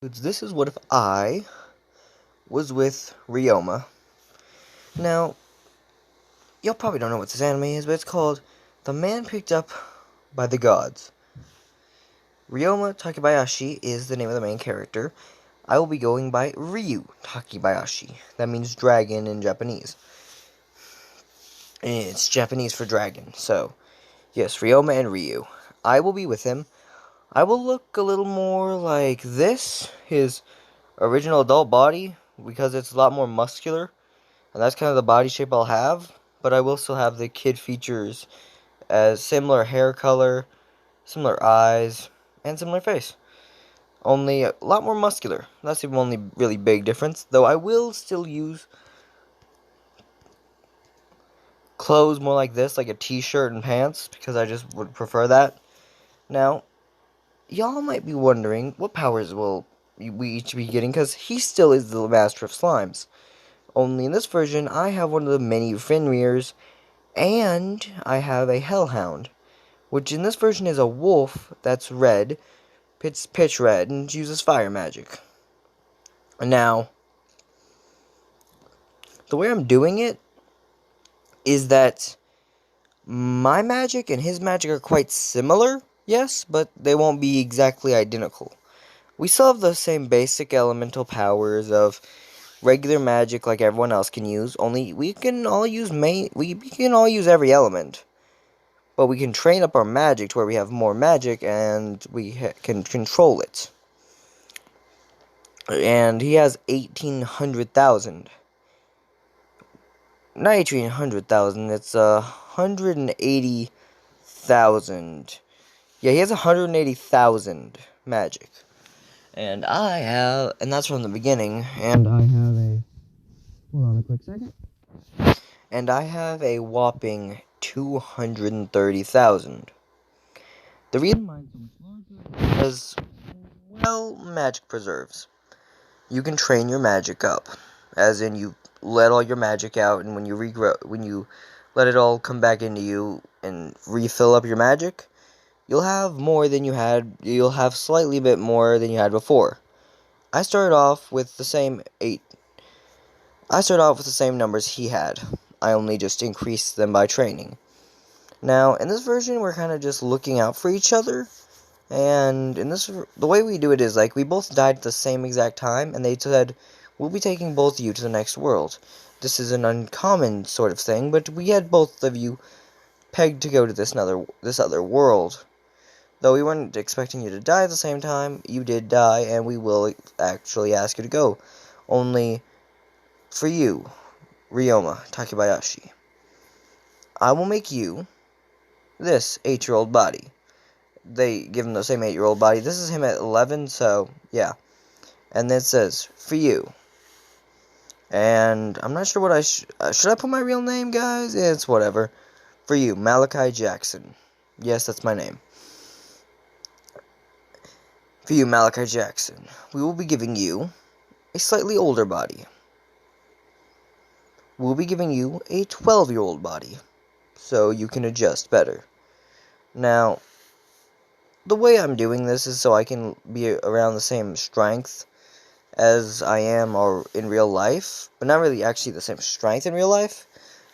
This is what if I was with Ryoma. Now, y'all probably don't know what this anime is, but it's called The Man Picked Up by the Gods. Ryoma Takebayashi is the name of the main character. I will be going by Ryu Takebayashi. That means dragon in Japanese. And it's Japanese for dragon. So, yes, Ryoma and Ryu. I will be with him. I will look a little more like this, his original adult body, because it's a lot more muscular, and that's kind of the body shape I'll have, but I will still have the kid features as similar hair color, similar eyes, and similar face. Only a lot more muscular. That's the only really big difference, though I will still use clothes more like this, like a t-shirt and pants, because I just would prefer that. Now, y'all might be wondering, what powers will we each be getting, because he still is the master of slimes. Only in this version, I have one of the many Fenrirs, and I have a Hellhound, which in this version is a wolf that's red, pitch red, and uses fire magic. Now, the way I'm doing it is that my magic and his magic are quite similar, yes, but they won't be exactly identical. We still have the same basic elemental powers of regular magic like everyone else can use, only we can all use every element. But we can train up our magic to where we have more magic and we can control it. And he has 1,800,000. Not 1,800,000, it's 180,000. Yeah, he has 180,000 magic. And that's from the beginning, and I have hold on a quick second. And I have a whopping 230,000. The reason mine's so much larger is, well, magic preserves. You can train your magic up, as in you let all your magic out, and when you let it all come back into you and refill up your magic, you'll have more than you had. You'll have slightly bit more than you had before. I started off with the same numbers he had. I only just increased them by training. Now, in this version, we're kind of just looking out for each other. And the way we do it is, like, we both died at the same exact time, and they said, we'll be taking both of you to the next world. This is an uncommon sort of thing, but we had both of you pegged to go to this other world. Though we weren't expecting you to die at the same time, you did die, and we will actually ask you to go. Only, for you, Ryoma Takebayashi, I will make you this 8-year-old body. They give him the same 8-year-old body. This is him at 11, so, yeah. And then it says, for you. And I'm not sure what should I put my real name, guys? It's whatever. For you, Malachi Jackson. Yes, that's my name. For you, Malachi Jackson, we will be giving you a slightly older body. We'll be giving you a 12-year-old body, so you can adjust better. Now, the way I'm doing this is so I can be around the same strength as I am or in real life, but not really actually the same strength in real life.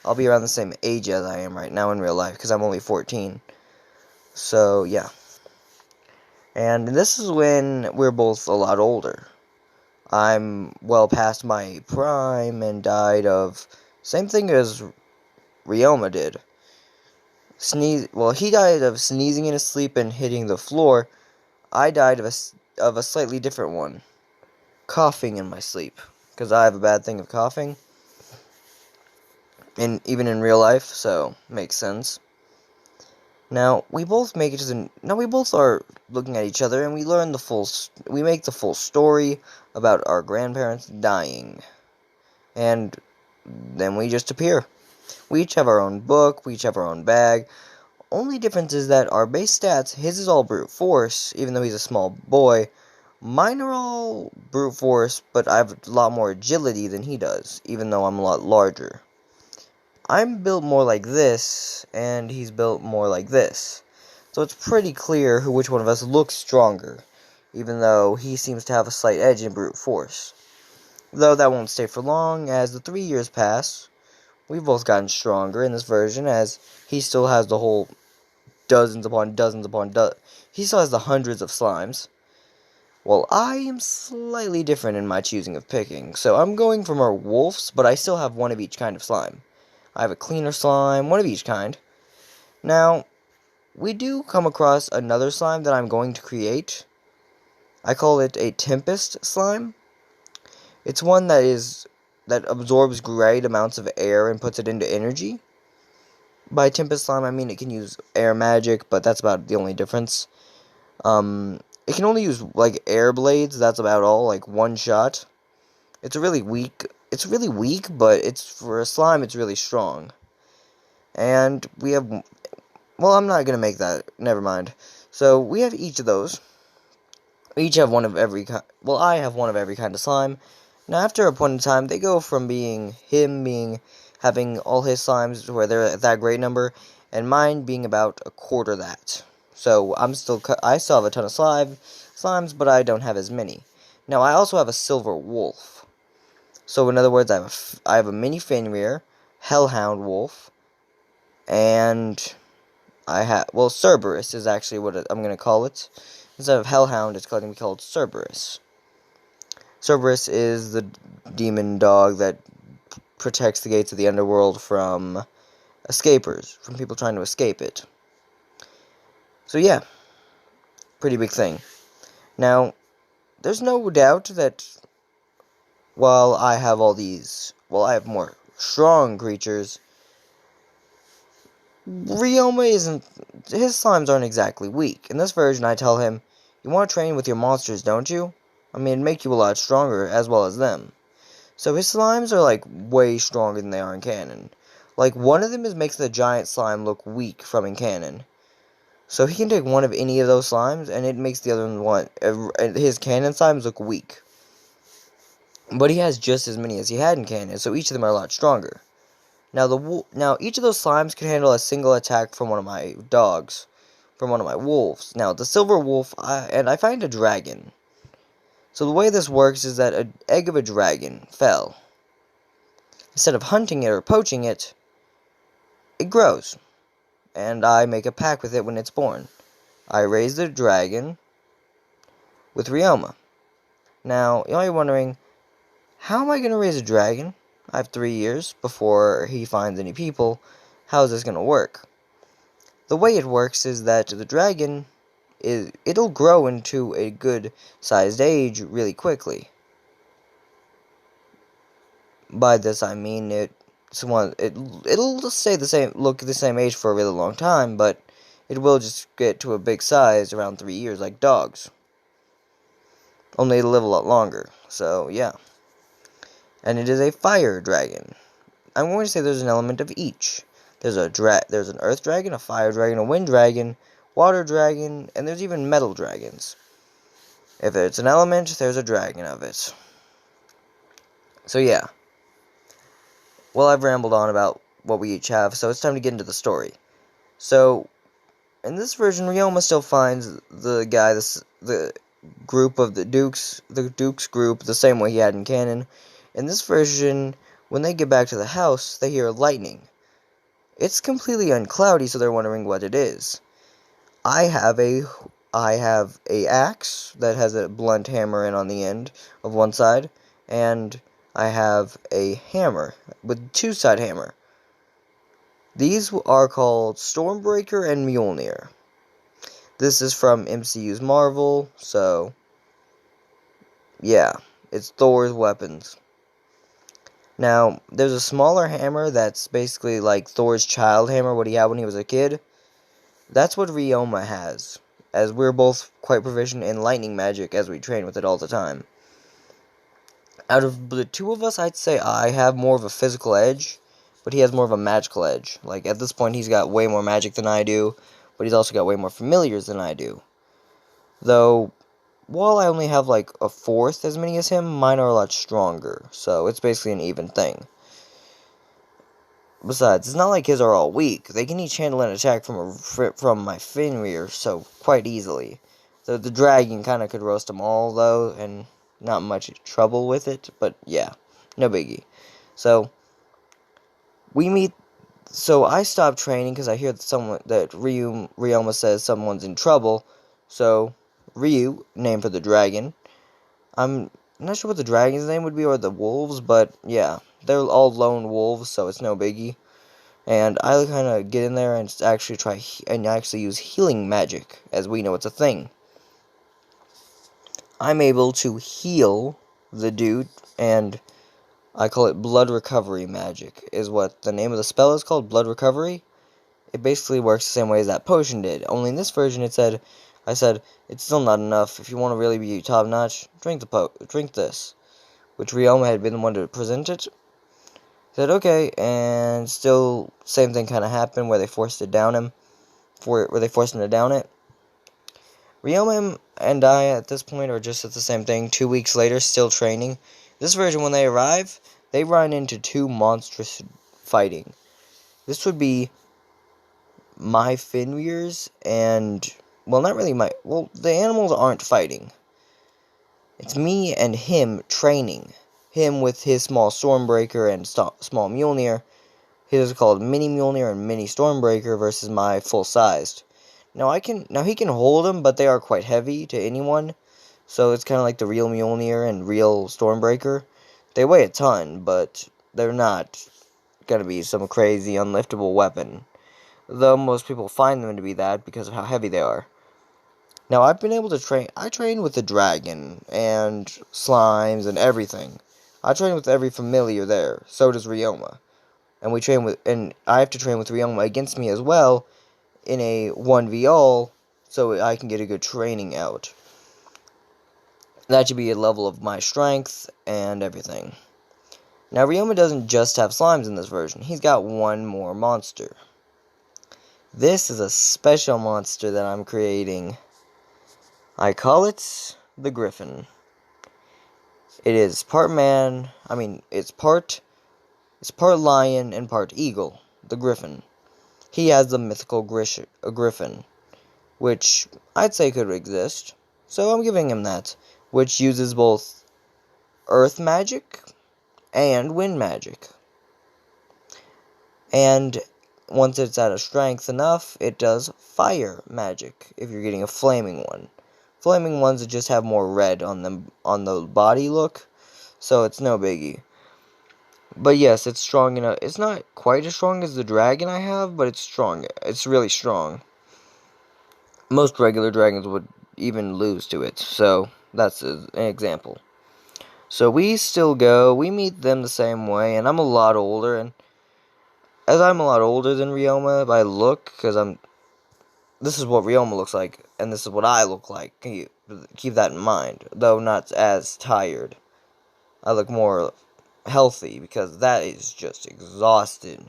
I'll be around the same age as I am right now in real life, because I'm only 14. So, yeah. And this is when we're both a lot older. I'm well past my prime and died of same thing as Ryoma did. He died of sneezing in his sleep and hitting the floor. I died of a slightly different one. Coughing in my sleep, because I have a bad thing of coughing. And even in real life, so makes sense. Now, we both are looking at each other, and we make the full story about our grandparents dying. And then we just appear. We each have our own book, we each have our own bag. Only difference is that our base stats, his is all brute force, even though he's a small boy. Mine are all brute force, but I have a lot more agility than he does, even though I'm a lot larger. I'm built more like this, and he's built more like this. So it's pretty clear which one of us looks stronger. even though he seems to have a slight edge in brute force. Though that won't stay for long, as the 3 years pass, we've both gotten stronger in this version, as he still has the whole dozens upon dozens upon he still has the hundreds of slimes. Well, I am slightly different in my choosing of picking, so I'm going for more wolves, but I still have one of each kind of slime. I have a cleaner slime, one of each kind. Now, we do come across another slime that I'm going to create. I call it a Tempest slime. It's one that absorbs great amounts of air and puts it into energy. By Tempest slime, I mean it can use air magic, but that's about the only difference. It can only use, like, air blades, that's about all, like, one shot. It's really weak, but for a slime, it's really strong. And we have, well, I'm not gonna make that, never mind. So, we have each of those. We each have one of every kind, well, I have one of every kind of slime. Now, after a point in time, they go from having all his slimes where they're at that great number, and mine being about a quarter that. So, I still have a ton of slimes, but I don't have as many. Now, I also have a silver wolf. So, in other words, I have a mini Fenrir, hellhound wolf, and Cerberus is actually what I'm going to call it. Instead of hellhound, it's going to be called Cerberus. Cerberus is the demon dog that protects the gates of the underworld from escapers, from people trying to escape it. So yeah, pretty big thing. Now, there's no doubt that while I have more strong creatures, his slimes aren't exactly weak. In this version, I tell him, you want to train with your monsters, don't you? I mean, it'd make you a lot stronger, as well as them. So his slimes are, like, way stronger than they are in canon. Like, one of them makes the giant slime look weak from in canon. So he can take one of any of those slimes, and it makes the other his canon slimes look weak. But he has just as many as he had in canon, so each of them are a lot stronger. Now each of those slimes can handle a single attack from one of my dogs, from one of my wolves. Now, the silver wolf, I find a dragon. So the way this works is that an egg of a dragon fell. Instead of hunting it or poaching it, it grows. And I make a pact with it when it's born. I raise the dragon with ryoma. Now, you're wondering, how am I going to raise a dragon? I have 3 years before he finds any people. How is this going to work? The way it works is that the dragon, it'll grow into a good-sized age really quickly. By this I mean it'll stay look the same age for a really long time, but it will just get to a big size around 3 years, like dogs. Only it'll live a lot longer. So yeah. And it is a fire dragon. I'm going to say there's an element of each. There's an earth dragon, a fire dragon, a wind dragon, water dragon, and there's even metal dragons. If it's an element, there's a dragon of it. So yeah. Well, I've rambled on about what we each have, so it's time to get into the story. So, in this version, ryoma still finds the group of the Duke's group, the same way he had in canon. In this version, when they get back to the house, they hear lightning. It's completely uncloudy, so they're wondering what it is. I have a axe that has a blunt hammer in on the end of one side, and I have a hammer with two-side hammer. These are called Stormbreaker and Mjolnir. This is from MCU's Marvel, so yeah, it's Thor's weapons. Now, there's a smaller hammer that's basically like Thor's child hammer, what he had when he was a kid. That's what ryoma has, as we're both quite proficient in lightning magic as we train with it all the time. Out of the two of us, I'd say I have more of a physical edge, but he has more of a magical edge. Like, at this point, he's got way more magic than I do, but he's also got way more familiars than I do. Though, while I only have like a fourth as many as him, mine are a lot stronger, so it's basically an even thing. Besides, it's not like his are all weak. They can each handle an attack from my Fenrir so quite easily. The dragon kind of could roast them all, though, and not much trouble with it, but yeah, no biggie. So, we meet, so I stopped training because I hear that Ryoma says someone's in trouble, so Ryu, name for the dragon, I'm not sure what the dragon's name would be, or the wolves, but yeah, they're all lone wolves, so it's no biggie. And I kind of get in there and actually use healing magic, as we know it's a thing. I'm able to heal the dude, and I call it blood recovery magic, is what the name of the spell is called, blood recovery. It basically works the same way as that potion did, only in this version I said, it's still not enough. If you want to really be top notch, drink this. Which Ryoma had been the one to present it. Said okay, and still same thing kind of happened where they forced him to down it. Ryoma and I at this point are just at the same thing. 2 weeks later, still training. This version, when they arrive, they run into two monstrous fighting. This would be my Fenrir's and, well, not really the animals aren't fighting. It's me and him training. Him with his small Stormbreaker and small Mjolnir. His is called Mini Mjolnir and Mini Stormbreaker versus my full-sized. Now he can hold them, but they are quite heavy to anyone. So it's kind of like the real Mjolnir and real Stormbreaker. They weigh a ton, but they're not gonna be some crazy unliftable weapon. Though most people find them to be that because of how heavy they are. Now, I've been able to I train with the dragon, and slimes, and everything. I train with every familiar there, so does Ryoma. And I have to train with Ryoma against me as well, in a 1v all, so I can get a good training out. That should be a level of my strength, and everything. Now, Ryoma doesn't just have slimes in this version, he's got one more monster. This is a special monster that I'm creating. I call it the Griffin. It is part it's part lion and part eagle, the Griffin. He has the mythical Griffin, which I'd say could exist, so I'm giving him that, which uses both earth magic and wind magic. And once it's at a strength enough, it does fire magic, if you're getting a flaming one. Flaming ones that just have more red on them, on the body look, so it's no biggie. But yes, it's strong enough. It's not quite as strong as the dragon I have, but it's strong. It's really strong. Most regular dragons would even lose to it, so that's an example. So we meet them the same way, and I'm a lot older, and as I'm a lot older than Ryoma by look, because this is what Ryoma looks like, and this is what I look like. Keep that in mind, though not as tired. I look more healthy, because that is just exhausted.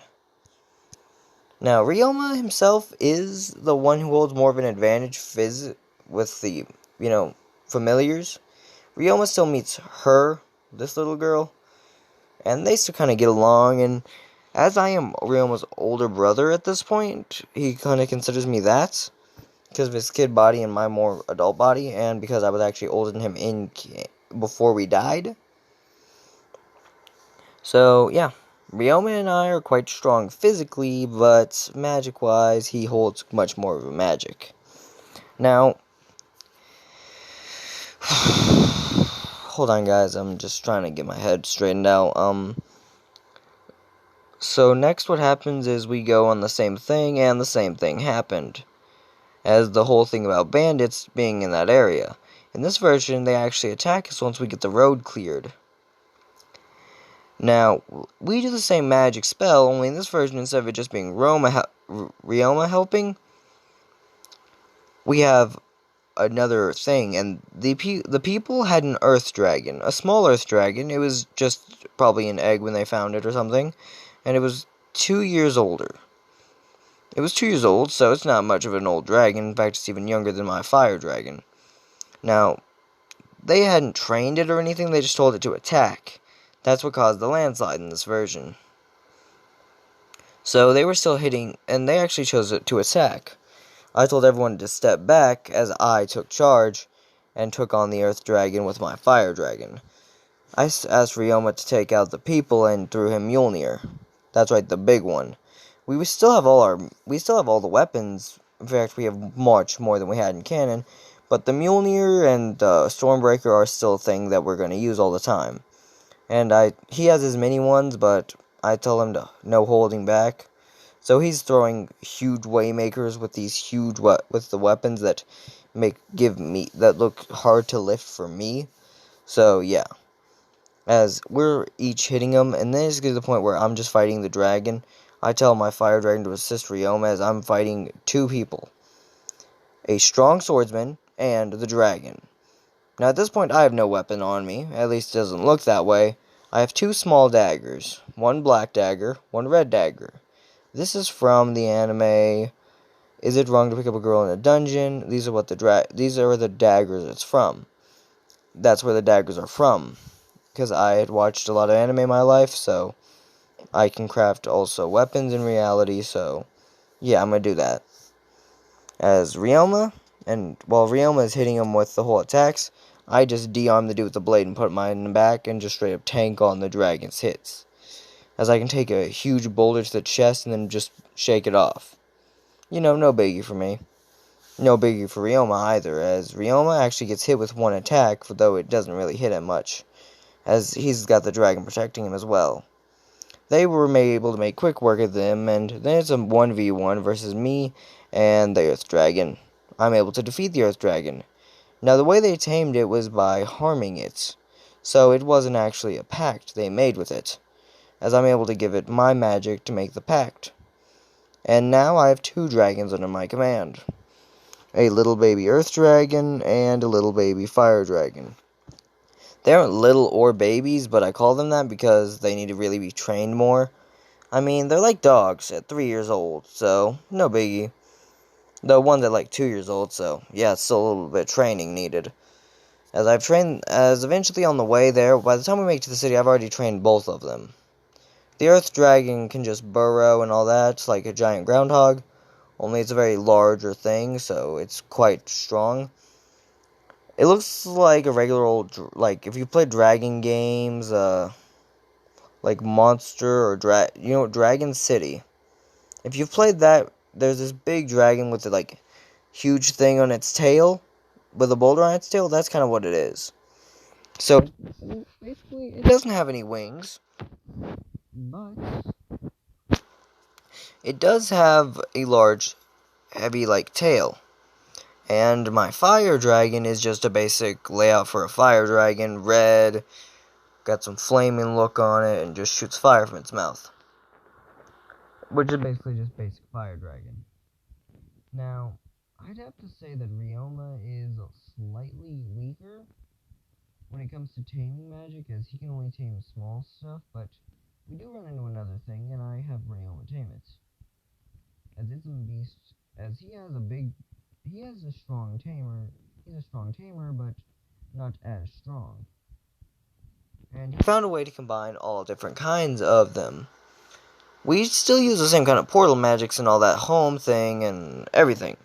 Now, Ryoma himself is the one who holds more of an advantage with the, familiars. Ryoma still meets this little girl, and they still kind of get along, and as I am Ryoma's older brother at this point, he kind of considers me that, because of his kid body and my more adult body, and because I was actually older than him before we died. So, yeah, Ryoma and I are quite strong physically, but magic-wise, he holds much more of a magic. Now, hold on, guys, I'm just trying to get my head straightened out. So next what happens is we go on the same thing, and the same thing happened, as the whole thing about bandits being in that area. In this version, they actually attack us once we get the road cleared. Now, we do the same magic spell, only in this version, instead of it just being Ryoma helping, we have another thing, and the people had an earth dragon, a small earth dragon. It was just probably an egg when they found it or something, and it was 2 years older. It was 2 years old, so it's not much of an old dragon. In fact, it's even younger than my fire dragon. Now, they hadn't trained it or anything, they just told it to attack. That's what caused the landslide in this version. So they were still hitting, and they actually chose it to attack. I told everyone to step back as I took charge and took on the Earth Dragon with my Fire Dragon. I asked Ryoma to take out the people and threw him Mjolnir. That's right, the big one. We still have all the weapons. In fact, we have much more than we had in canon. But the Mjolnir and Stormbreaker are still a thing that we're going to use all the time. And he has his mini ones, but I tell him to no holding back. So he's throwing huge waymakers with these with the weapons that that look hard to lift for me. So yeah, as we're each hitting him, and then it's get to the point where I'm just fighting the dragon. I tell my fire dragon to assist Ryoma as I'm fighting two people, a strong swordsman and the dragon. Now at this point I have no weapon on me, at least it doesn't look that way. I have two small daggers, one black dagger, one red dagger. This is from the anime Is It Wrong to Pick Up a Girl in a Dungeon? These are the daggers it's from. That's where the daggers are from. Because I had watched a lot of anime in my life, so I can craft also weapons in reality, so yeah, I'm gonna do that. As Ryoma, and while Ryoma is hitting him with the whole attacks, I just de-arm the dude with the blade and put mine in the back and just straight up tank on the dragon's hits. As I can take a huge boulder to the chest and then just shake it off. You know, no biggie for me. No biggie for Ryoma either, as Ryoma actually gets hit with one attack, though it doesn't really hit him much, as he's got the dragon protecting him as well. They were able to make quick work of them, and then it's a 1v1 versus me and the Earth Dragon. I'm able to defeat the Earth Dragon. Now, the way they tamed it was by harming it, so it wasn't actually a pact they made with it, as I'm able to give it my magic to make the pact. And now I have two dragons under my command. A little baby Earth Dragon and a little baby Fire Dragon. They aren't little or babies, but I call them that because they need to really be trained more. I mean, they're like dogs at 3 years old, so no biggie. Though one's at like 2 years old, so yeah, it's still a little bit of training needed. As eventually on the way there, by the time we make it to the city, I've already trained both of them. The Earth Dragon can just burrow and all that, like a giant groundhog, only it's a very larger thing, so it's quite strong. It looks like a regular old, like, if you play dragon games, like Monster or Dragon City. If you've played that, there's this big dragon with the, like, huge thing on its tail, with a boulder on its tail, that's kind of what it is. So, basically, it doesn't have any wings, but it does have a large, heavy, like, tail. And my fire dragon is just a basic layout for a fire dragon, red, got some flaming look on it, and just shoots fire from its mouth. Which is basically just basic fire dragon. Now, I'd have to say that Ryoma is slightly weaker when it comes to taming magic, as he can only tame small stuff, but we do run into another thing, and I have Ryoma tame it. As it's a beast, as he has a strong tamer. He's a strong tamer, but not as strong. And he found a way to combine all different kinds of them. We still use the same kind of portal magics and all that home thing and everything.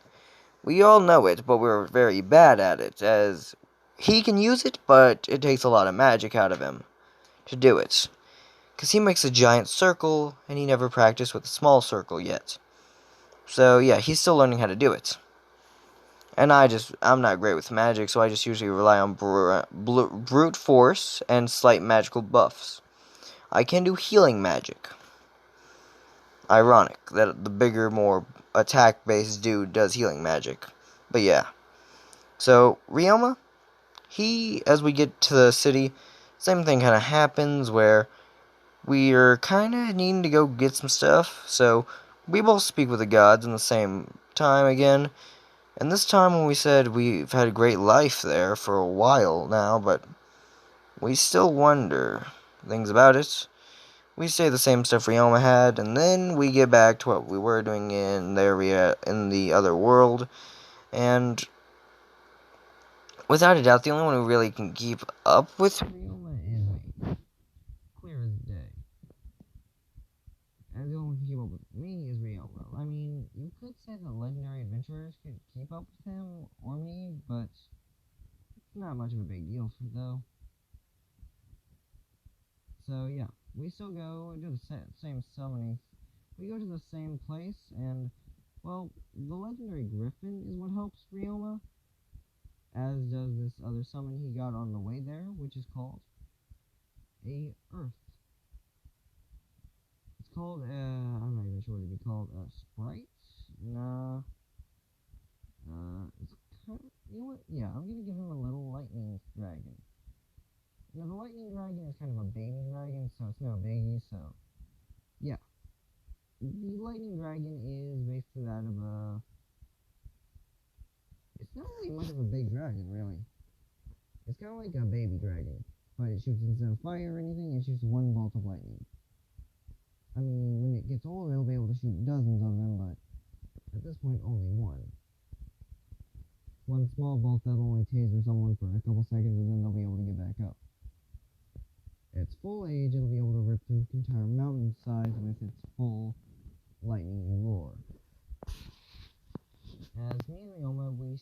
We all know it, but we're very bad at it, as he can use it, but it takes a lot of magic out of him to do it. Because he makes a giant circle, and he never practiced with a small circle yet. So yeah, he's still learning how to do it. And I'm not great with magic, so I just usually rely on brute force and slight magical buffs. I can do healing magic. Ironic that the bigger, more attack-based dude does healing magic. But yeah. So, Ryoma, as we get to the city, same thing kind of happens where we're kind of needing to go get some stuff. So, we both speak with the gods in the same time again. And this time when we said we've had a great life there for a while now, but we still wonder things about it. We say the same stuff Ryoma had, and then we get back to what we were doing in the other world. And without a doubt, the only one who really can keep up with Ryoma is me. Clear as day. And the only one who can keep up difficult with me is Ryoma. I mean, you could say that legendary adventurers could keep up with him or me, but it's not much of a big deal though. So yeah, we still go do the same summoning. We go to the same place, and well, the legendary Griffin is what helps Ryoma, as does this other summon he got on the way there, which is called a Earth. It's called, I'm not even sure what it'd be called, Sprite? Nah, it's kind of, you know what, yeah, I'm gonna give him a little lightning dragon. Now, the lightning dragon is kind of a baby dragon, so it's no biggie, so, yeah. The lightning dragon is basically that of a, it's not really much of a big dragon, really. It's kind of like a baby dragon, but it shoots instead of fire or anything, it shoots one bolt of lightning. I mean, when it gets old, it'll be able to shoot dozens of them, but at this point, only one. One small bolt that'll only taser someone for a couple seconds, and then they'll be able to get back up. At its full age, it'll be able to rip through entire mountainsides with its full lightning roar. As me and Ryoma, we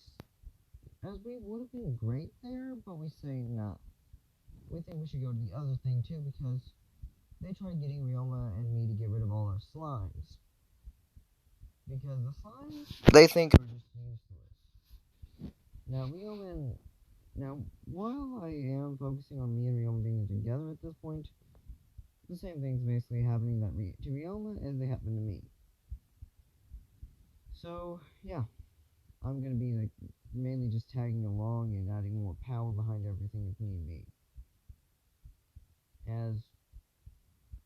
would have been great there, but we say nah. We think we should go to the other thing too, because they tried getting Ryoma and me to get rid of all our slimes. Because the slimes, they think, are just useless. Now, while I am focusing on me and Ryoma being together at this point, the same thing's basically happening to Ryoma as they happen to me. So, yeah, I'm gonna be like mainly just tagging along and adding more power behind everything if need be. As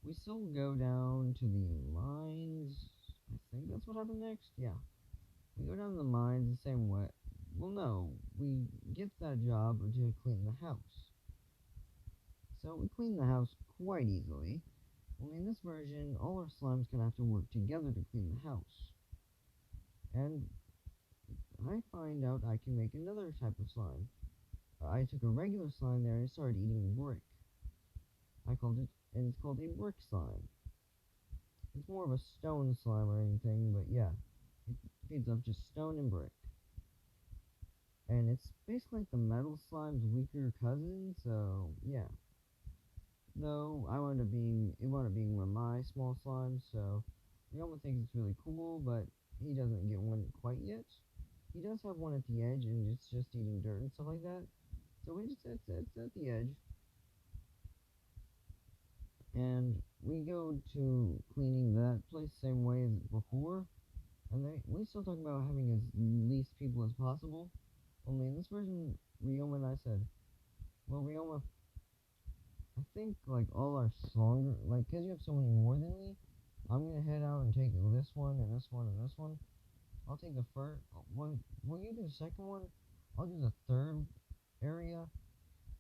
we still go down to the mines, I think that's what happened next, yeah. We go down to the mines the same way. Well, no, we get that job to clean the house. So we clean the house quite easily. Only in this version, all our slimes kind of have to work together to clean the house. And I find out I can make another type of slime. I took a regular slime there and started eating brick. And it's called a brick slime. It's more of a stone slime or anything, but yeah, it feeds off just stone and brick. And it's basically like the metal slime's weaker cousin, so yeah. Though it wound up being one of my small slimes, so Ryoma thinks it's really cool, but he doesn't get one quite yet. He does have one at the edge, and it's just eating dirt and stuff like that. So it's at the edge. And we go to cleaning that place the same way as before. And we still talk about having as least people as possible. Only in this version, Ryoma and I said, well, Ryoma, I think, like, all our stronger, like, because you have so many more than me, I'm going to head out and take this one, and this one, and this one. I'll take the first one. Will you do the second one? I'll do the third area.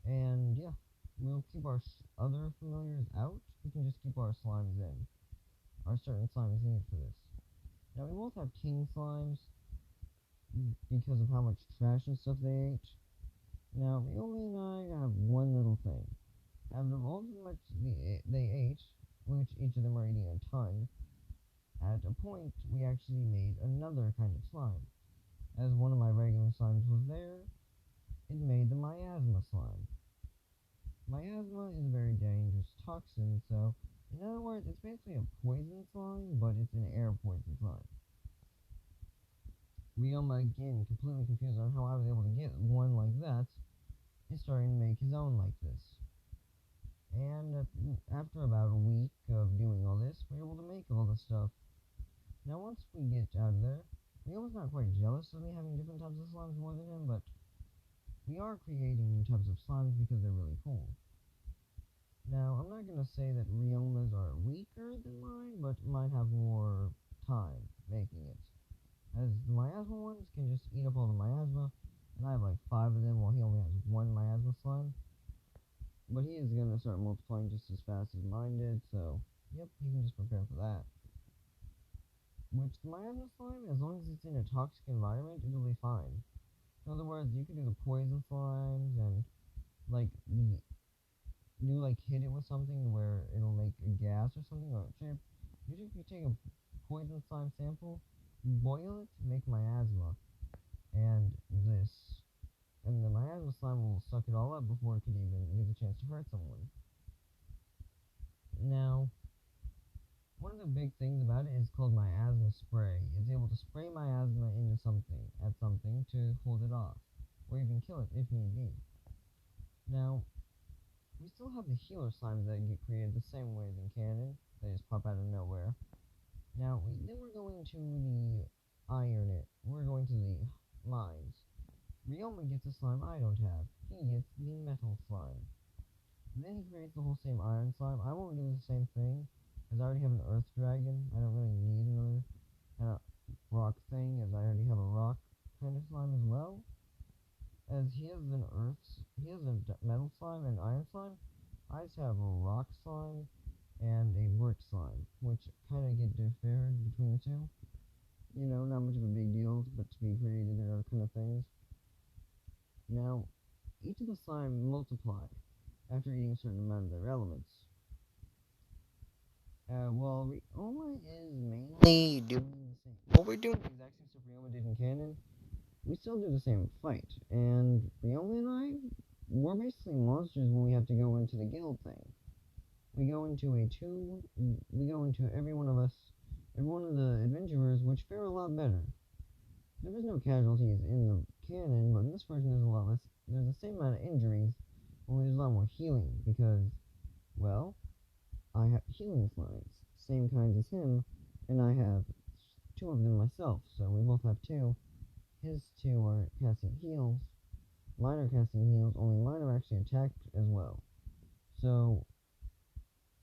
And, yeah, we'll keep our other familiars out. We can just keep our slimes in. Our certain slimes needed for this. Now, we both have king slimes because of how much trash and stuff they ate. Now, Ryoma and I have one little thing. Out of all the much they ate, which each of them are eating a ton, at a point, we actually made another kind of slime. As one of my regular slimes was there, it made the Miasma Slime. Miasma is a very dangerous toxin, so, in other words, it's basically a poison slime, but it's an air poison slime. Ryoma, again, completely confused on how I was able to get one like that, is starting to make his own like this. And after about a week of doing all this, we're able to make all this stuff. Now, once we get out of there, Ryoma's not quite jealous of me having different types of slimes more than him, but we are creating new types of slimes because they're really cool. Now, I'm not going to say that Ryoma's are weaker than mine, but mine have more time making it. As the Miasma ones can just eat up all the Miasma, and I have like 5 of them while he only has 1 Miasma slime. But he is going to start multiplying just as fast as mine did, so yep, he can just prepare for that. Which, the Miasma slime, as long as it's in a toxic environment, it'll be fine. In other words, you can do the poison slimes, and, like, hit it with something where it'll make a gas or something, or a chip. Usually if you take a poison slime sample, boil it, make miasma, and this. And the miasma slime will suck it all up before it could even get a chance to hurt someone. Now, one of the big things about it is called miasma spray. It's able to spray miasma into something to hold it off, or even kill it if need be. Now, we still have the healer slimes that get created the same way as in canon. They just pop out of nowhere. Now, then we're going to the we're going to the mines. Ryoma gets a slime I don't have. He gets the metal slime. Then he creates the whole same iron slime. I won't do the same thing, as I already have an earth dragon. I don't really need another rock thing, as I already have a rock kind of slime as well. As he has a metal slime and iron slime, I just have a rock slime and a brick slime, which kind of get different between the two. You know, not much of a big deal, but to be created, there are kind of things. Now, each of the slime multiply after eating a certain amount of their elements. While Ryoma is mainly doing the same. Well, we're doing the exact same stuff Ryoma did in canon. We still do the same fight, and Ryoma and I, we're basically monsters when we have to go into the guild thing. We go into every one of the adventurers, which fare a lot better. There was no casualties in the canon, but in this version there's a lot less. There's the same amount of injuries, only there's a lot more healing, because, well, I have healing slimes, same kinds as him, and I have 2 of them myself, so we both have 2. His 2 are casting heals, mine are casting heals, only mine are actually attacked as well. So,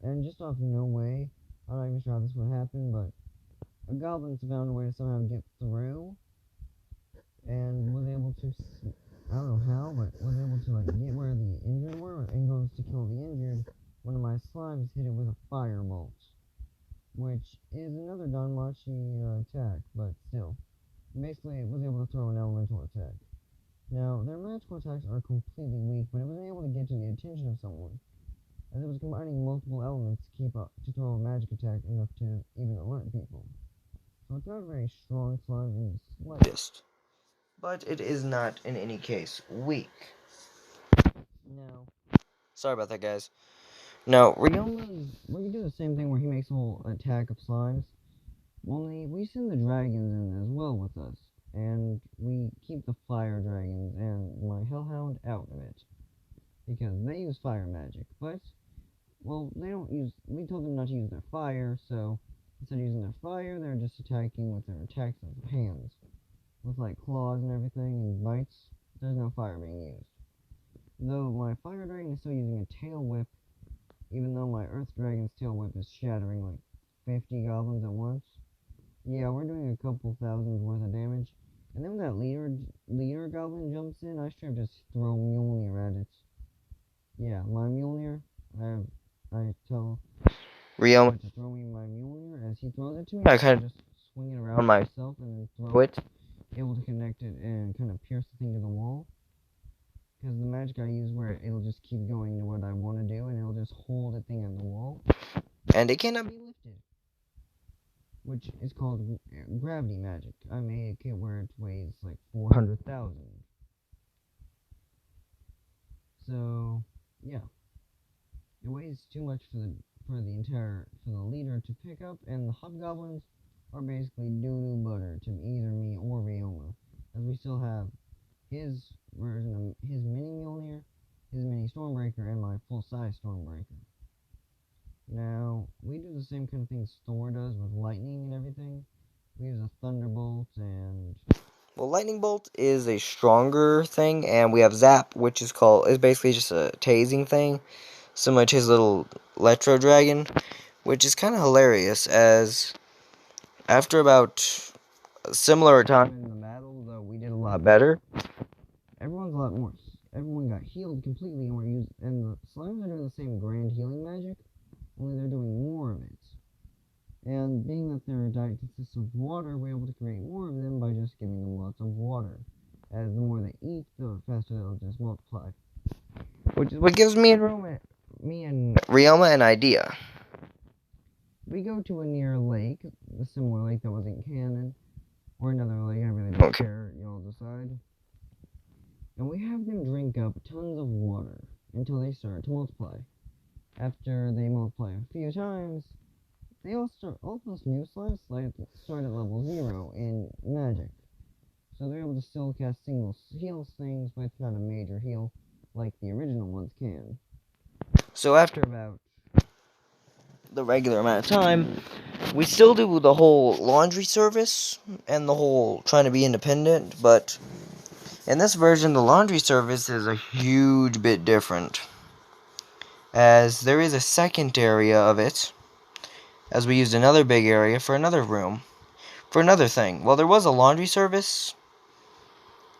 and just off no way, I'm not even sure how this would happen, but a goblin found a way to somehow get through, and was able to, I don't know how, but was able to get where the injured were, and goes to kill the injured. One of my slimes hit it with a firebolt, which is another Danmachi attack, but still. Basically, it was able to throw an elemental attack. Now, their magical attacks are completely weak, but it was able to get to the attention of someone, as it was combining multiple elements to throw a magic attack enough to even alert people. So it's not a very strong slime in the slightest, but it is not, in any case, weak. Now, sorry about that, guys. Now, we do the same thing where he makes a whole attack of slimes, only we send the dragons in as well with us, and we keep the fire dragons and my hellhound out of it, because they use fire magic, but, well, we told them not to use their fire, so instead of using their fire, they're just attacking with their attacks of hands, with claws and everything, and bites. There's no fire being used. Though my fire dragon is still using a tail whip, even though my earth dragon's tail whip is shattering 50 goblins at once. Yeah, we're doing a couple thousands worth of damage. And then when that leader goblin jumps in, I straight up just throw Mjolnir at it. Yeah, my Mjolnir, I tell Ryoma to throw me my Mjolnir. As he throws it to me, I kind of just swing it around myself and then throw it, able to connect it and kind of pierce the thing to the wall. Because the magic I use where it'll just keep going to what I want to do, and it'll just hold the thing on the wall, and it cannot be lifted, which is called gravity magic. I made a kit where it weighs 400,000. So yeah, it weighs too much for the leader to pick up, and the hobgoblins are basically doo-doo butter to either me or Ryoma, as we still have his version of his mini Mjolnir, his mini Stormbreaker, and my full-size Stormbreaker. Now, we do the same kind of thing Thor does with lightning and everything. We use a thunderbolt and... Well, lightning bolt is a stronger thing, and we have zap, which is basically just a tasing thing, similar to his little electro dragon, which is kind of hilarious, as after about a similar time in the battle, though we did a lot better, everyone's a lot more. Everyone got healed completely, and the slimes are doing the same grand healing magic, only they're doing more of it. And being that their diet consists of water, we're able to create more of them by just giving them lots of water. As the more they eat, the faster they'll just multiply. Which is what gives me and Ryoma an idea. we go to a near lake, a similar lake that wasn't canon, or another lake, I really don't care, y'all decide. And we have them drink up tons of water until they start to multiply. After they multiply a few times, all those new slimes start at level 0 in magic. So they're able to still cast single heal things, but it's not a major heal like the original ones can. So after about the regular amount of time, we still do the whole laundry service and the whole trying to be independent, but in this version, the laundry service is a huge bit different, as there is a second area of it, as we used another big area for another room, for another thing. Well, there was a laundry service.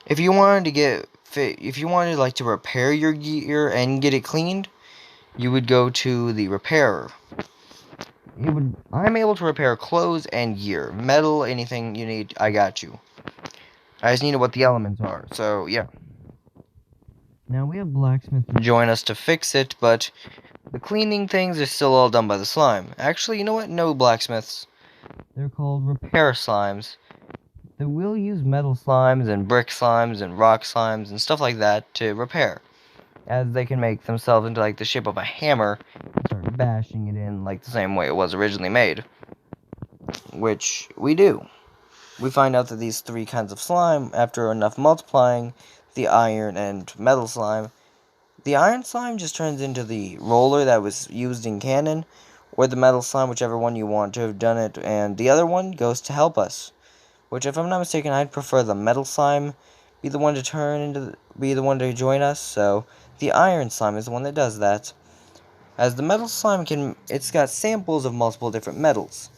If you wanted like to repair your gear and get it cleaned, you would go to the repairer. I'm able to repair clothes and gear, metal, anything you need, I got you. I just need what the elements are, so yeah. Now we have blacksmith join us to fix it, but the cleaning things are still all done by the slime. Actually, you know what? No blacksmiths. They're called repair slimes. They will use metal slimes and brick slimes and rock slimes and stuff like that to repair, as they can make themselves into like the shape of a hammer and start bashing it in like the same way it was originally made. Which we do. We find out that these three kinds of slime, after enough multiplying, the iron and metal slime, the iron slime just turns into the roller that was used in canon, or the metal slime, whichever one you want to have done it, and the other one goes to help us. Which, if I'm not mistaken, I'd prefer the metal slime be the one to join us, so the iron slime is the one that does that. As the metal slime it's got samples of multiple different metals.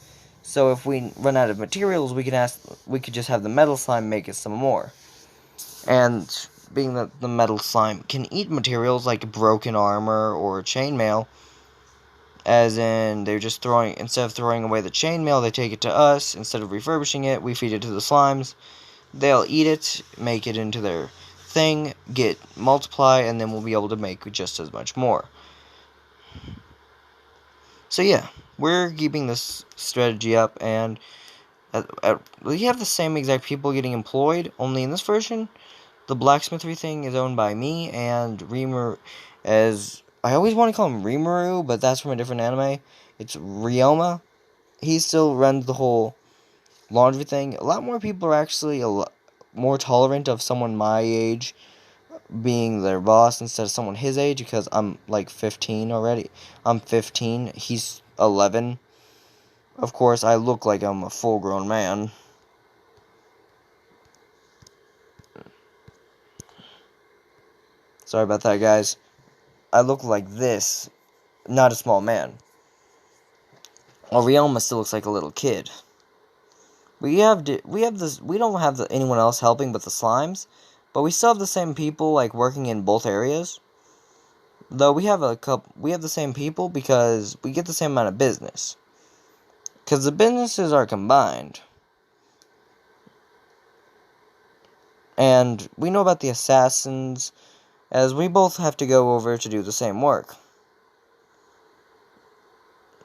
So if we run out of materials, we could just have the metal slime make us some more. And being that the metal slime can eat materials like broken armor or chainmail, as in instead of throwing away the chainmail, they take it to us. Instead of refurbishing it, we feed it to the slimes. They'll eat it, make it into their thing, multiply, and then we'll be able to make just as much more. So yeah, we're keeping this strategy up, and we have the same exact people getting employed, only in this version, the blacksmithery thing is owned by me and Rimuru, as I always want to call him Rimuru, but that's from a different anime. It's Ryoma. He still runs the whole laundry thing. A lot more people are actually more tolerant of someone my age being their boss instead of someone his age, because I'm like 15 already. I'm 15, he's 11. Of course, I look like I'm a full-grown man. Sorry about that, guys. I look like this, not a small man. Well, Ryoma still looks like a little kid. We don't have anyone else helping but the slimes, but we still have the same people like working in both areas. Though we have the same people because we get the same amount of business. Because the businesses are combined. And we know about the assassins, as we both have to go over to do the same work.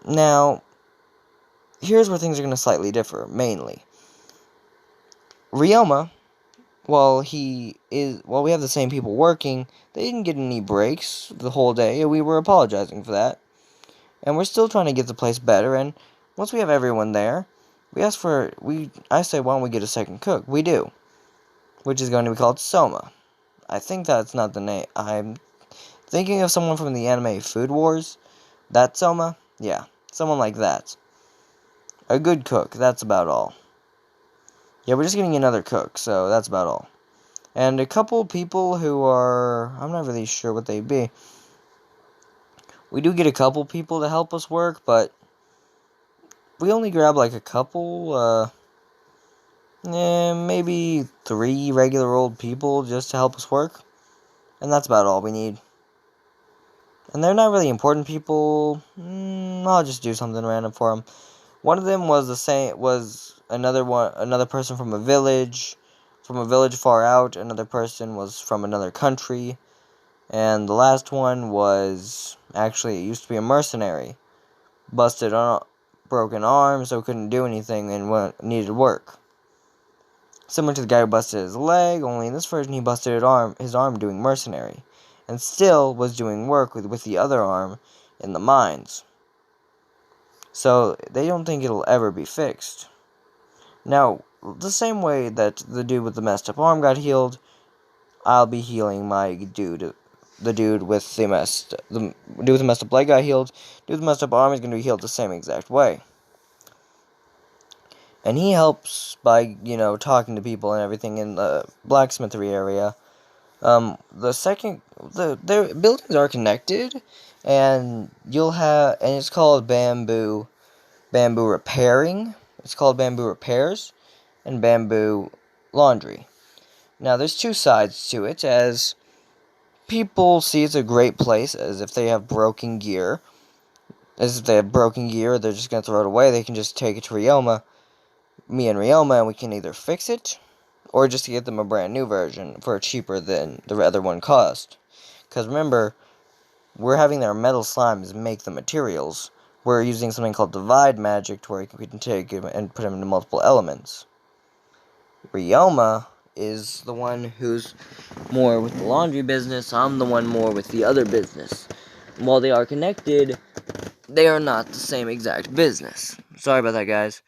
Now, here's where things are going to slightly differ, mainly. Ryoma, while we have the same people working, they didn't get any breaks the whole day, and we were apologizing for that. And we're still trying to get the place better, and once we have everyone there, I say, why don't we get a second cook? We do. Which is going to be called Soma. I think that's not the name. I'm thinking of someone from the anime Food Wars. That Soma? Yeah, someone like that. A good cook, that's about all. Yeah, we're just getting another cook, so that's about all. And a couple people who I'm not really sure what they'd be. We do get a couple people to help us work, but we only grab like a couple, maybe 3 regular old people just to help us work. And that's about all we need. And they're not really important people. I'll just do something random for them. One of them was another person from a village far out. Another person was from another country. And the last one was, actually, it used to be a mercenary. Busted broken arm, so couldn't do anything and needed work. Similar to the guy who busted his leg, only in this version he busted his arm doing mercenary, and still was doing work with the other arm in the mines. So they don't think it'll ever be fixed. Now, the same way that the dude with the messed up arm got healed, I'll be healing my dude. The dude with the messed up leg got healed. Dude with the messed up arm is going to be healed the same exact way. And he helps by, talking to people and everything in the blacksmithery area. Their buildings are connected, and it's called bamboo repairing. It's called bamboo repairs and bamboo laundry. Now, there's two sides to it, as people see it's a great place, as if they have broken gear. As if they have broken gear, they're just going to throw it away. They can just take it to ryoma, me and ryoma, and we can either fix it, or just get them a brand new version for cheaper than the other one cost. Because remember, we're having their metal slimes make the materials. We're using something called divide magic, to where we can take them and put them into multiple elements. Ryoma is the one who's more with the laundry business. I'm the one more with the other business. And while they are connected, they are not the same exact business. Sorry about that, guys.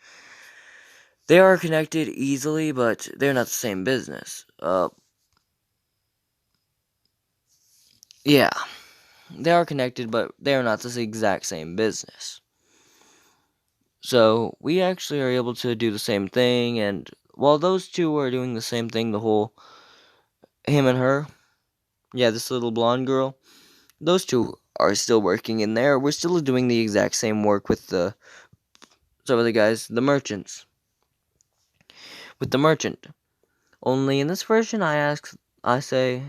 They are connected easily, but they're not the same business. Yeah. They are connected, but they are not the exact same business. So, we actually are able to do the same thing, and while those two are doing the same thing, him and her, this little blonde girl, those two are still working in there. We're still doing the exact same work with the merchants. With the merchant. Only in this version, I say,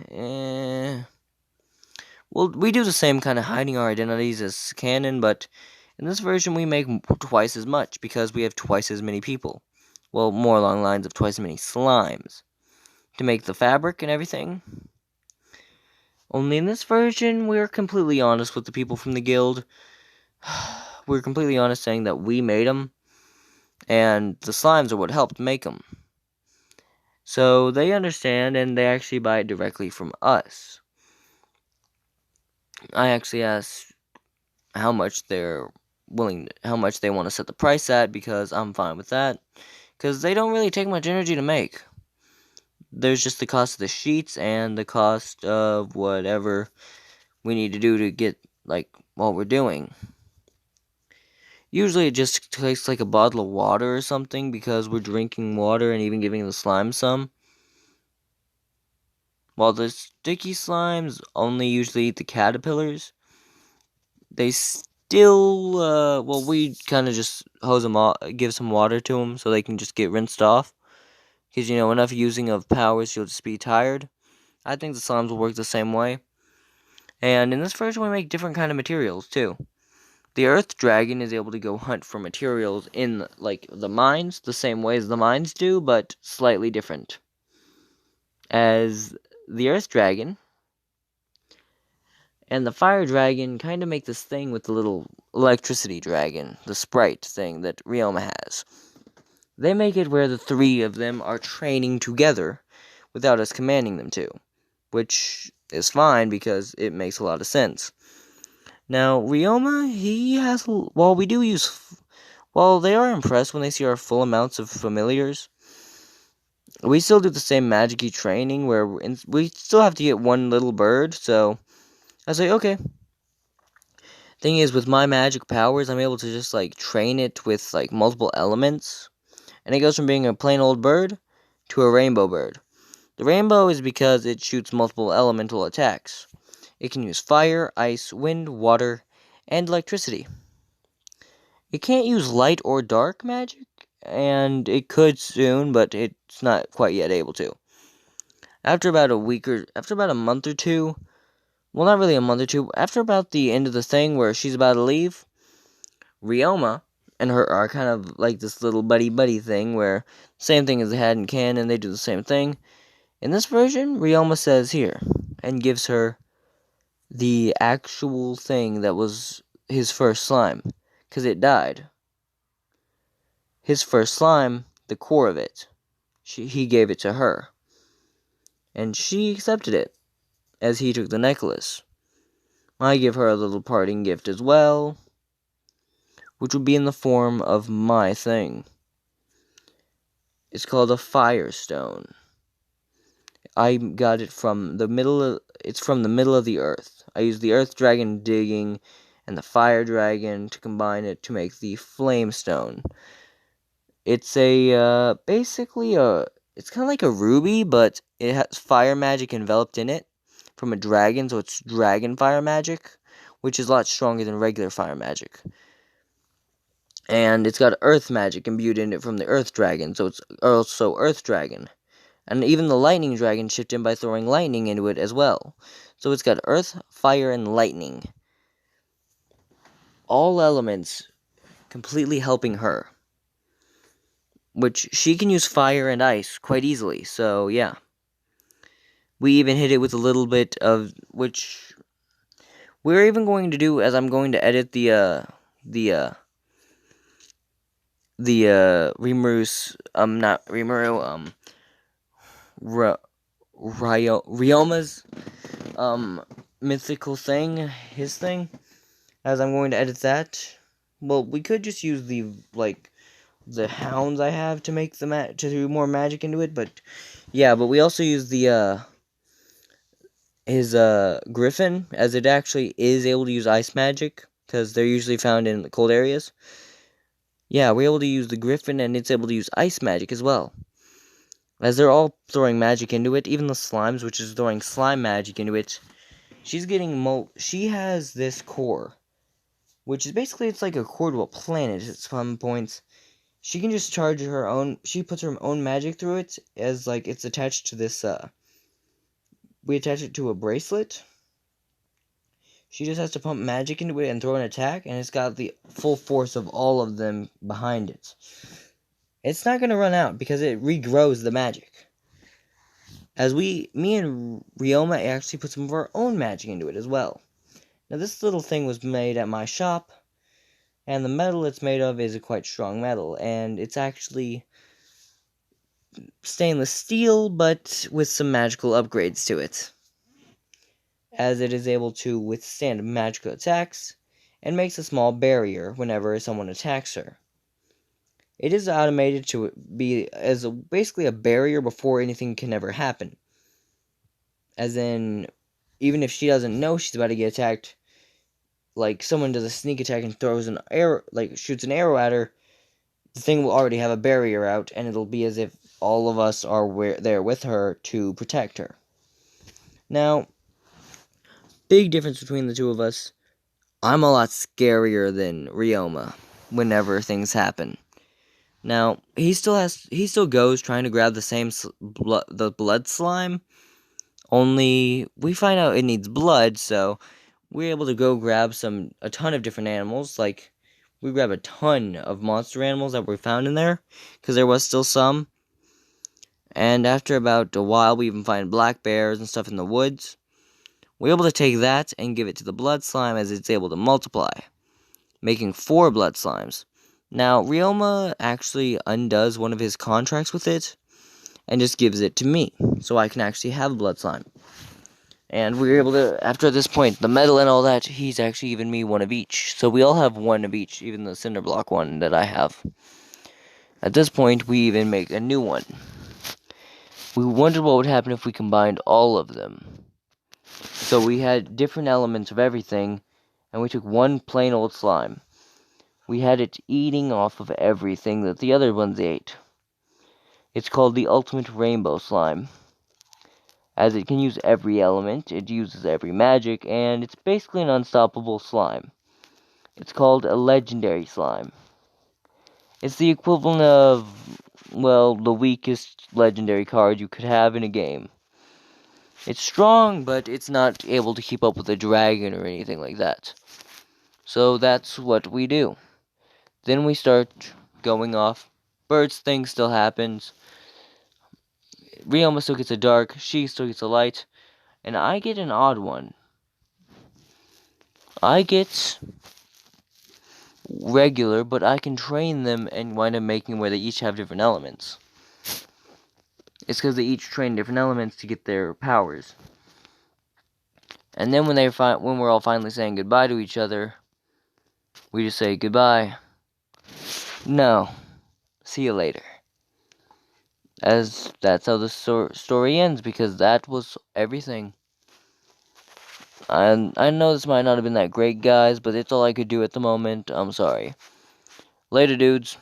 well, we do the same kind of hiding our identities as canon, but in this version, we make twice as much, because we have twice as many people. Well, more along the lines of twice as many slimes. To make the fabric and everything. Only in this version, we're completely honest with the people from the guild. We're completely honest saying that we made them, and the slimes are what helped make them. So they understand, and they actually buy it directly from us. I actually asked how much they want to set the price at, because I'm fine with that. Because they don't really take much energy to make. There's just the cost of the sheets and the cost of whatever we need to do to get, what we're doing. Usually it just takes, a bottle of water or something, because we're drinking water and even giving the slime some. While the sticky slimes only usually eat the caterpillars, they still, we kind of just hose them off, give some water to them so they can just get rinsed off. Because, enough using of powers, you'll just be tired. I think the slimes will work the same way. And in this version, we make different kind of materials, too. The earth dragon is able to go hunt for materials in, the mines, the same way as the mines do, but slightly different. As the earth dragon and the fire dragon kind of make this thing with the little electricity dragon, the sprite thing that Ryoma has. They make it where the three of them are training together without us commanding them to, which is fine because it makes a lot of sense. Now, Ryoma, while they are impressed when they see our full amounts of familiars, we still do the same magic-y training where we still have to get one little bird, so I say, okay. Thing is, with my magic powers, I'm able to just, train it with, multiple elements. And it goes from being a plain old bird to a rainbow bird. The rainbow is because it shoots multiple elemental attacks. It can use fire, ice, wind, water, and electricity. It can't use light or dark magic, and it could soon, but it's not quite yet able to. After about a month or two, well, not really a month or two, after about the end of the thing where she's about to leave, Ryoma and her are kind of like this little buddy thing where same thing as they had in canon, they do the same thing. In this version, Ryoma says here and gives her the actual thing that was his first slime, because it died. his first slime, the core of it. He gave it to her. And she accepted it, as he took the necklace. I give her a little parting gift as well, which would be in the form of my thing. It's called a Firestone. I got it from the middle of, it's from the middle of the earth. I used the earth dragon digging and the fire dragon to combine it to make the flame stone. It's basically it's kind of like a ruby, but it has fire magic enveloped in it from a dragon, so it's dragon fire magic, which is a lot stronger than regular fire magic. And it's got earth magic imbued in it from the earth dragon, so it's also earth dragon. And even the lightning dragon chipped in by throwing lightning into it as well. So it's got earth, fire, and lightning. All elements completely helping her. Which she can use fire and ice quite easily, so yeah. We even hit it with a little bit of, which we're even going to do, as I'm going to edit the Rimuru, not Rimuru, Ryoma's, mythical thing, his thing, as I'm going to edit that. Well, we could just use the hounds I have to make to do more magic into it, but, yeah, but we also use his Griffin, as it actually is able to use ice magic, because they're usually found in the cold areas. Yeah, we're able to use the Griffin, and it's able to use ice magic as well. As they're all throwing magic into it, even the slimes, which is throwing slime magic into it, she has this core, which is basically, it's like a core to a planet at some points. She can just charge her own, she puts her own magic through it, as, like, it's attached to this, we attach it to a bracelet. She just has to pump magic into it and throw an attack, and it's got the full force of all of them behind it. It's not going to run out, because it regrows the magic. As me and Ryoma actually put some of our own magic into it as well. Now, this little thing was made at my shop, and the metal it's made of is a quite strong metal, and it's actually stainless steel, but with some magical upgrades to it, as it is able to withstand magical attacks, and makes a small barrier whenever someone attacks her. It is automated to be as basically a barrier before anything can ever happen. As in, even if she doesn't know she's about to get attacked, like someone does a sneak attack and throws an arrow, like shoots an arrow at her, the thing will already have a barrier out, and it'll be as if all of us are there with her to protect her. Now, big difference between the two of us. I'm a lot scarier than Ryoma whenever things happen. Now, he still goes trying to grab the blood slime, only we find out it needs blood, so we're able to go grab a ton of different animals, like, we grab a ton of monster animals that were found in there, because there was still some, and after about a while, we even find black bears and stuff in the woods. We're able to take that and give it to the blood slime, as it's able to multiply, making 4 blood slimes. Now, Ryoma actually undoes one of his contracts with it, and just gives it to me, so I can actually have blood slime. And we were able to, after this point, the metal and all that, he's actually given me one of each. So we all have one of each, even the cinder block one that I have. At this point, we even make a new one. We wondered what would happen if we combined all of them. So we had different elements of everything, and we took one plain old slime. We had it eating off of everything that the other ones ate. It's called the Ultimate Rainbow Slime. As it can use every element, it uses every magic, and it's basically an unstoppable slime. It's called a legendary slime. It's the equivalent of, well, the weakest legendary card you could have in a game. It's strong, but it's not able to keep up with a dragon or anything like that. So that's what we do. Then we start going off. Bird's thing still happens. Ryoma still gets a dark, she still gets a light, and I get an odd one. I get regular, but I can train them and wind up making where they each have different elements. It's because they each train different elements to get their powers. And then when we're all finally saying goodbye to each other, we just say goodbye. No. See you later. As that's how the story ends, because that was everything. And I know this might not have been that great, guys, but it's all I could do at the moment. I'm sorry. Later, dudes.